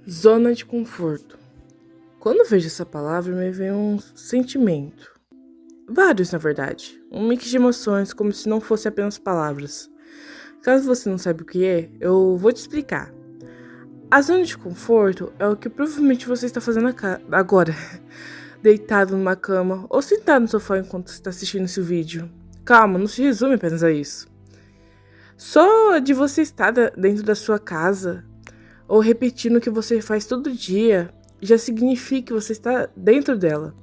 Zona de conforto. Quando vejo essa palavra, me vem um sentimento. Vários, na verdade. Um mix de emoções, como se não fosse apenas palavras. Caso você não saiba o que é, eu vou te explicar. A zona de conforto é o que provavelmente você está fazendo agora. Deitado numa cama ou sentado no sofá enquanto está assistindo esse vídeo. Calma, não se resume apenas a isso. Só de você estar dentro da sua casa ou repetindo o que você faz todo dia, já significa que você está dentro dela.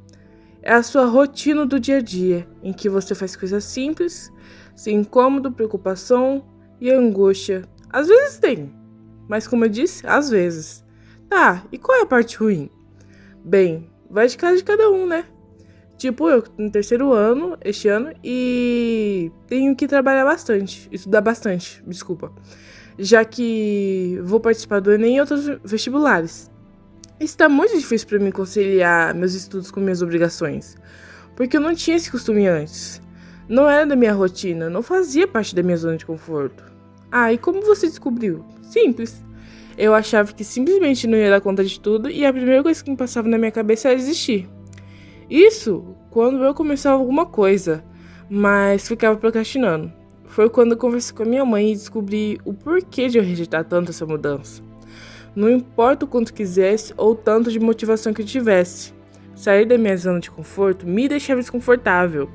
É a sua rotina do dia a dia, em que você faz coisas simples, sem incômodo, preocupação e angústia. Às vezes tem, mas como eu disse, às vezes. Tá, e qual é a parte ruim? Bem, vai de casa de cada um, né? Tipo, eu no terceiro ano, este ano, e tenho que trabalhar bastante, estudar bastante, desculpa. Já que vou participar do Enem e outros vestibulares. Está muito difícil para mim conciliar meus estudos com minhas obrigações, porque eu não tinha esse costume antes. Não era da minha rotina, não fazia parte da minha zona de conforto. Ah, e como você descobriu? Simples. Eu achava que simplesmente não ia dar conta de tudo e a primeira coisa que me passava na minha cabeça era desistir. Isso quando eu começava alguma coisa, mas ficava procrastinando. Foi quando eu conversei com a minha mãe e descobri o porquê de eu rejeitar tanto essa mudança. Não importa o quanto quisesse ou tanto de motivação que eu tivesse, sair da minha zona de conforto me deixava desconfortável.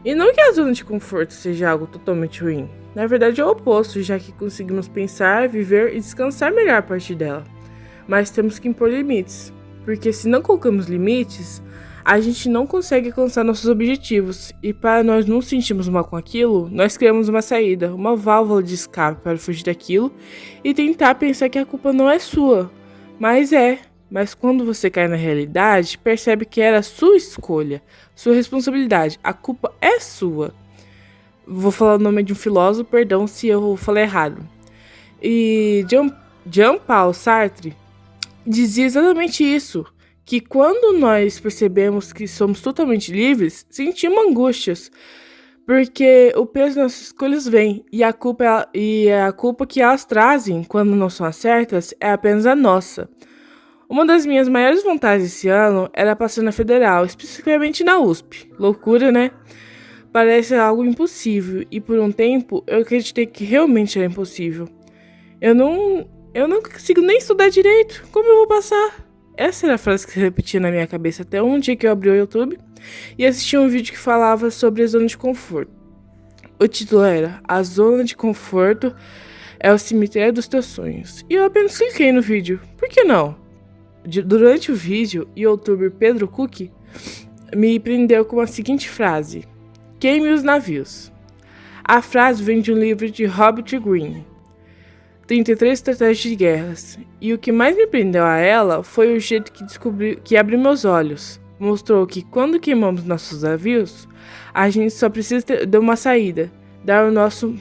E não que a zona de conforto seja algo totalmente ruim. Na verdade é o oposto, já que conseguimos pensar, viver e descansar melhor a partir dela. Mas temos que impor limites, porque se não colocamos limites, a gente não consegue alcançar nossos objetivos, e para nós não sentirmos mal com aquilo, nós criamos uma saída, uma válvula de escape para fugir daquilo e tentar pensar que a culpa não é sua, mas quando você cai na realidade, percebe que era sua escolha, sua responsabilidade, a culpa é sua. Vou falar o nome de um filósofo, perdão se eu falei errado. E Jean-Paul Sartre dizia exatamente isso. Que quando nós percebemos que somos totalmente livres, sentimos angústias, porque o peso das nossas escolhas vem e a culpa que elas trazem quando não são as certas é apenas a nossa. Uma das minhas maiores vontades esse ano era passar na Federal, especificamente na USP. Loucura, né? Parece algo impossível e por um tempo eu acreditei que realmente era impossível. Eu não consigo nem estudar direito, como eu vou passar? Essa era a frase que se repetia na minha cabeça até um dia que eu abri o YouTube e assisti um vídeo que falava sobre a zona de conforto. O título era A Zona de Conforto é o Cemitério dos Teus Sonhos. E eu apenas cliquei no vídeo. Por que não? Durante o vídeo, o youtuber Pedro Cook me prendeu com a seguinte frase: Queime os navios. A frase vem de um livro de Robert Greene, 33 estratégias de guerras, e o que mais me prendeu a ela foi o jeito que abriu meus olhos. Mostrou que quando queimamos nossos navios, a gente só precisa de uma saída, dar o nosso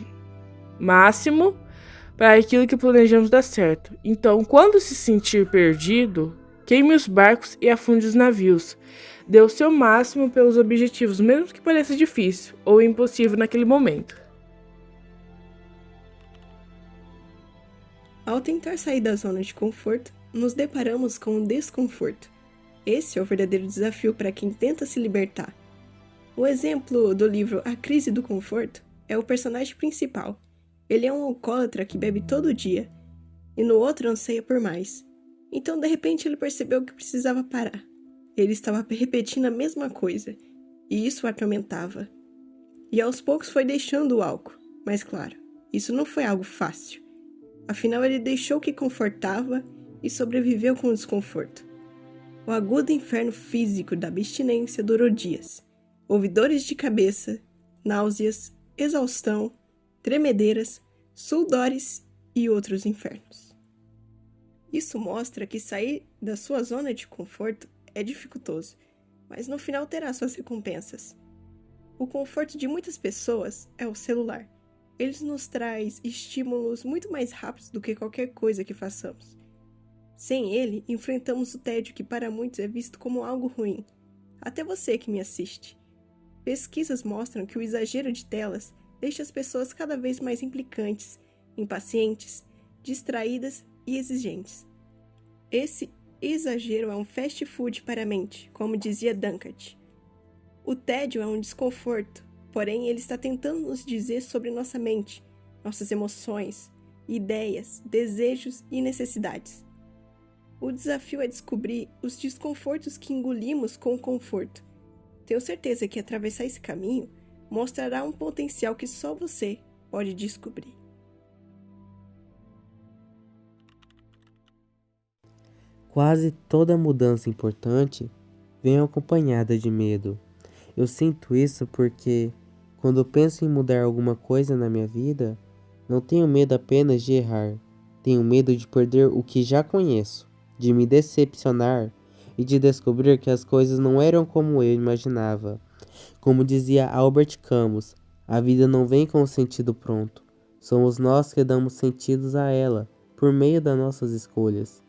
máximo para aquilo que planejamos dar certo. Então, quando se sentir perdido, queime os barcos e afunde os navios. Dê o seu máximo pelos objetivos, mesmo que pareça difícil ou impossível naquele momento. Ao tentar sair da zona de conforto, nos deparamos com o desconforto. Esse é o verdadeiro desafio para quem tenta se libertar. O exemplo do livro A Crise do Conforto é o personagem principal. Ele é um alcoólatra que bebe todo dia, e no outro anseia por mais. Então, de repente, ele percebeu que precisava parar. Ele estava repetindo a mesma coisa, e isso o atormentava. E aos poucos foi deixando o álcool, mas claro, isso não foi algo fácil. Afinal, ele deixou o que confortava e sobreviveu com o desconforto. O agudo inferno físico da abstinência durou dias. Houve dores de cabeça, náuseas, exaustão, tremedeiras, sudores e outros infernos. Isso mostra que sair da sua zona de conforto é dificultoso, mas no final terá suas recompensas. O conforto de muitas pessoas é o celular. Ele nos traz estímulos muito mais rápidos do que qualquer coisa que façamos. Sem ele, enfrentamos o tédio que para muitos é visto como algo ruim. Até você que me assiste. Pesquisas mostram que o exagero de telas deixa as pessoas cada vez mais implicantes, impacientes, distraídas e exigentes. Esse exagero é um fast food para a mente, como dizia Dunkard. O tédio é um desconforto, porém ele está tentando nos dizer sobre nossa mente, nossas emoções, ideias, desejos e necessidades. O desafio é descobrir os desconfortos que engolimos com o conforto. Tenho certeza que atravessar esse caminho mostrará um potencial que só você pode descobrir. Quase toda mudança importante vem acompanhada de medo. Eu sinto isso porque, quando penso em mudar alguma coisa na minha vida, não tenho medo apenas de errar. Tenho medo de perder o que já conheço, de me decepcionar e de descobrir que as coisas não eram como eu imaginava. Como dizia Albert Camus, a vida não vem com o sentido pronto. Somos nós que damos sentidos a ela, por meio das nossas escolhas.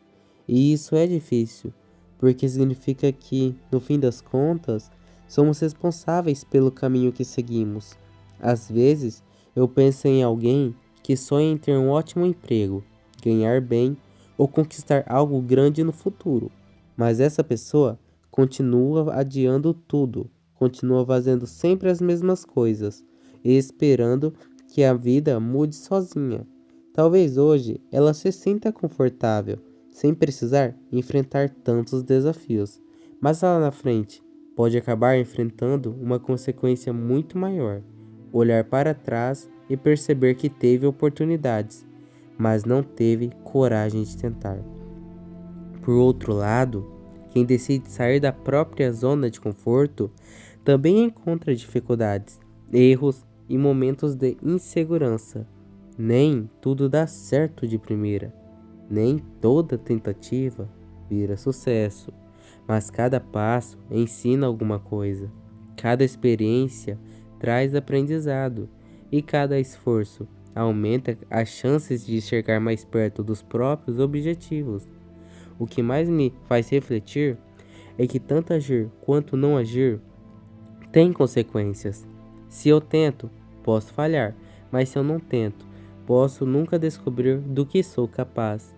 E isso é difícil, porque significa que, no fim das contas, somos responsáveis pelo caminho que seguimos. Às vezes, eu penso em alguém que sonha em ter um ótimo emprego, ganhar bem ou conquistar algo grande no futuro. Mas essa pessoa continua adiando tudo, continua fazendo sempre as mesmas coisas e esperando que a vida mude sozinha. Talvez hoje ela se sinta confortável, sem precisar enfrentar tantos desafios, mas lá na frente pode acabar enfrentando uma consequência muito maior: olhar para trás e perceber que teve oportunidades, mas não teve coragem de tentar. Por outro lado, quem decide sair da própria zona de conforto também encontra dificuldades, erros e momentos de insegurança. Nem tudo dá certo de primeira. Nem toda tentativa vira sucesso, mas cada passo ensina alguma coisa. Cada experiência traz aprendizado e cada esforço aumenta as chances de chegar mais perto dos próprios objetivos. O que mais me faz refletir é que tanto agir quanto não agir tem consequências. Se eu tento, posso falhar, mas se eu não tento, posso nunca descobrir do que sou capaz.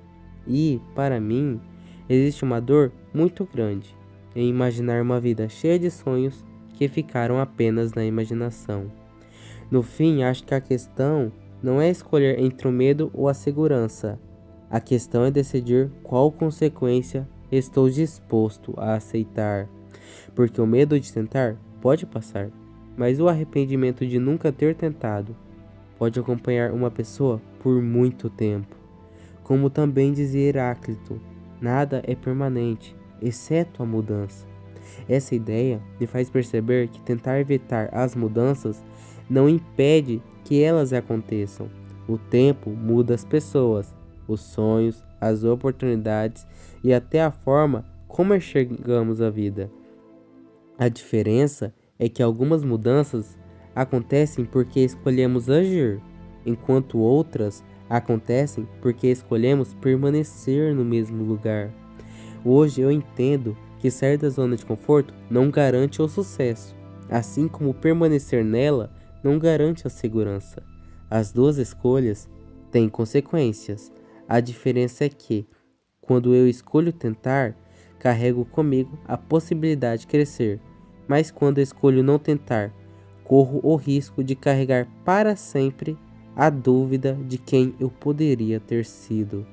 E, para mim, existe uma dor muito grande em imaginar uma vida cheia de sonhos que ficaram apenas na imaginação. No fim, acho que a questão não é escolher entre o medo ou a segurança. A questão é decidir qual consequência estou disposto a aceitar. Porque o medo de tentar pode passar, mas o arrependimento de nunca ter tentado pode acompanhar uma pessoa por muito tempo. Como também dizia Heráclito, nada é permanente, exceto a mudança. Essa ideia me faz perceber que tentar evitar as mudanças não impede que elas aconteçam. O tempo muda as pessoas, os sonhos, as oportunidades e até a forma como enxergamos a vida. A diferença é que algumas mudanças acontecem porque escolhemos agir, enquanto outras acontecem porque escolhemos permanecer no mesmo lugar. Hoje eu entendo que sair da zona de conforto não garante o sucesso, assim como permanecer nela não garante a segurança. As duas escolhas têm consequências. A diferença é que, quando eu escolho tentar, carrego comigo a possibilidade de crescer, mas quando escolho não tentar, corro o risco de carregar para sempre a dúvida de quem eu poderia ter sido.